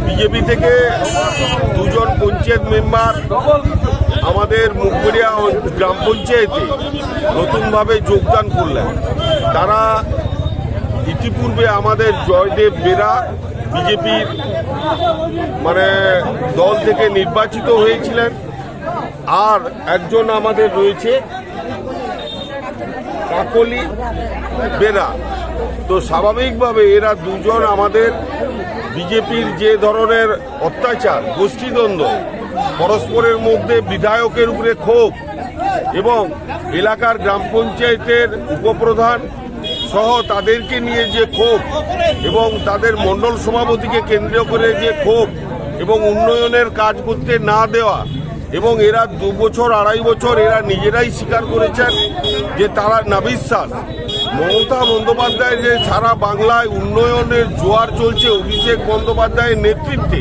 BJP থেকে দুজন panchayat member আমাদের মুখগড়িয়া গ্রাম পঞ্চায়েতে নতুনভাবে যোগদান করলেন। তারা ইতিপূর্বে আমাদের জয়দেব বেরা বিজেপির দল থেকে নির্বাচিত হয়েছিলেন, আর একজন আমাদের রয়েছে কাকলি বেরা। তো স্বাভাবিকভাবে এরা দুজন আমাদের বিজেপির যে ধরনের অত্যাচার, গোষ্ঠীদ্বন্দ্ব, পরস্পরের মধ্যে বিধায়কের উপরে ক্ষোভ এবং এলাকার গ্রাম পঞ্চায়েতের উপপ্রধান সহ তাদেরকে নিয়ে যে ক্ষোভ এবং তাদের মণ্ডল সভাপতিকে কেন্দ্র করে যে ক্ষোভ এবং উন্নয়নের কাজ করতে না দেওয়া, এবং এরা 2 বছর 2.5 বছর এরা নিজেরাই স্বীকার করেছেন যে তারা নাবিশ্বাস মমতা বন্দ্যোপাধ্যায়ের যে সারা বাংলায় উন্নয়নের জোয়ার চলছে অভিষেক বন্দ্যোপাধ্যায়ের নেতৃত্বে,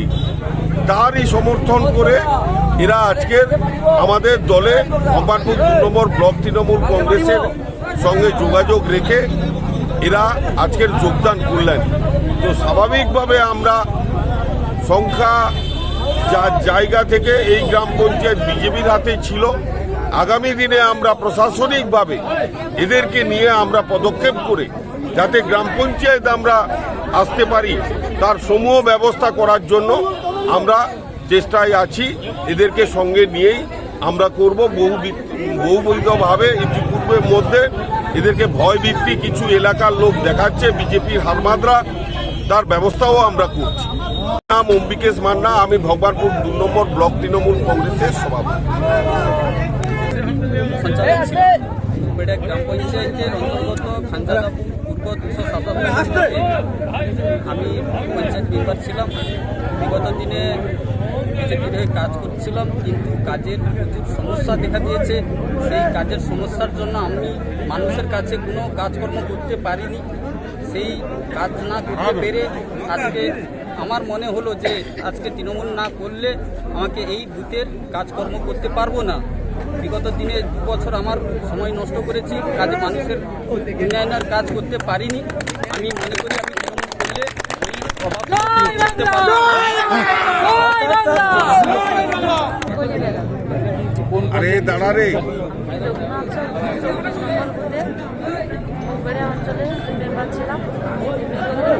তারই সমর্থন করে এরা আজকের আমাদের দলে ভগবানপুর 2 নম্বর ব্লক তৃণমূল কংগ্রেসের সঙ্গে যোগাযোগ রেখে এরা আজকের যোগদান করলেন। তো স্বাভাবিকভাবে আমরা সংখ্যা যার জায়গা থেকে এই গ্রাম পঞ্চায়েত বিজেপির হাতে ছিল, আগামী দিনে আমরা প্রশাসনিকভাবে এদেরকে নিয়ে আমরা পদক্ষেপ করে যাতে গ্রাম পঞ্চায়েত আমরা আসতে পারি তার সমূহ ব্যবস্থা করার জন্য আমরা চেষ্টায় আছি। এদেরকে সঙ্গে নিয়েই আমরা করব। বহুবিধভাবে ইতিপূর্বের মধ্যে এদেরকে ভয়ভীতি কিছু এলাকার লোক দেখাচ্ছে, বিজেপির হারমাদরা, তার ব্যবস্থাও আমরা করছি। নাম অম্বিকেশ মান্না, আমি ভগবানপুর 2 নম্বর ব্লক তৃণমূল কংগ্রেসের সভাপতি। গ্রাম পঞ্চায়েতের অন্তর্গত খানজাদাপুর পূর্ব 297 আমি পঞ্চায়েত মেম্বার ছিলাম। বিগত দিনে বিজেপির হয়ে কাজ করছিলাম, কিন্তু কাজের প্রচুর সমস্যা দেখা দিয়েছে। সেই কাজের সমস্যার জন্য আমি মানুষের কাছে কোনো কাজকর্ম করতে পারিনি। সেই কাজ না করতে পেরে আজকে আমার মনে হলো যে আজকে তৃণমূল না করলে আমাকে এই বুথের কাজকর্ম করতে পারবো না। বিগত দিনে 2 বছর আমার সময় নষ্ট করেছি, কাজে মানুষের উন্নয়নের কাজ করতে পারিনি। আমি মনে করি আমি তৃণমূল করলে এই প্রভাব করতে পারবো। আরে দাঁড়া রে, অঞ্চলে মেম্বার ছিলাম।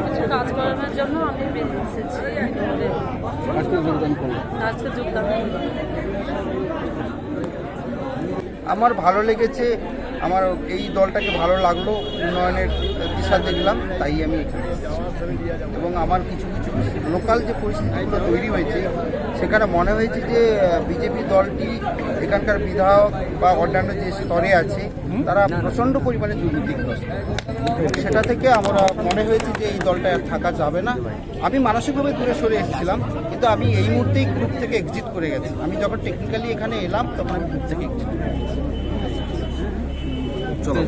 কিছু কাজ করানোর জন্য আমি বেরিয়ে এসেছি, আজকে যোগদান করলাম। আমার ভালো লেগেছে, আমার এই দলটাকে ভালো লাগলো, উন্নয়নের দিশা দেখলাম, তাই আমি এখানে এসেছি। এবং আমার কিছু কিছু লোকাল যে পরিস্থিতিগুলো তৈরি হয়েছে সেখানে মনে হয়েছে যে বিজেপি দলটি এখানকার বিধায়ক বা অন্যান্য যে স্তরে আছে তারা প্রচণ্ড পরিমাণে দুর্নীতিগ্রস্ত। সেটা থেকে আমরা মনে হয়েছে যে এই দলটা আর থাকা যাবে না। আমি মানসিকভাবে দূরে সরে এসেছিলাম, কিন্তু আমি এই মুহূর্তেই গ্রুপ থেকে এক্সিট করে গেছি। আমি যখন টেকনিক্যালি এখানে এলাম তখন আমি গ্রুপ থেকে এক্সিট করে গেছি। চলো।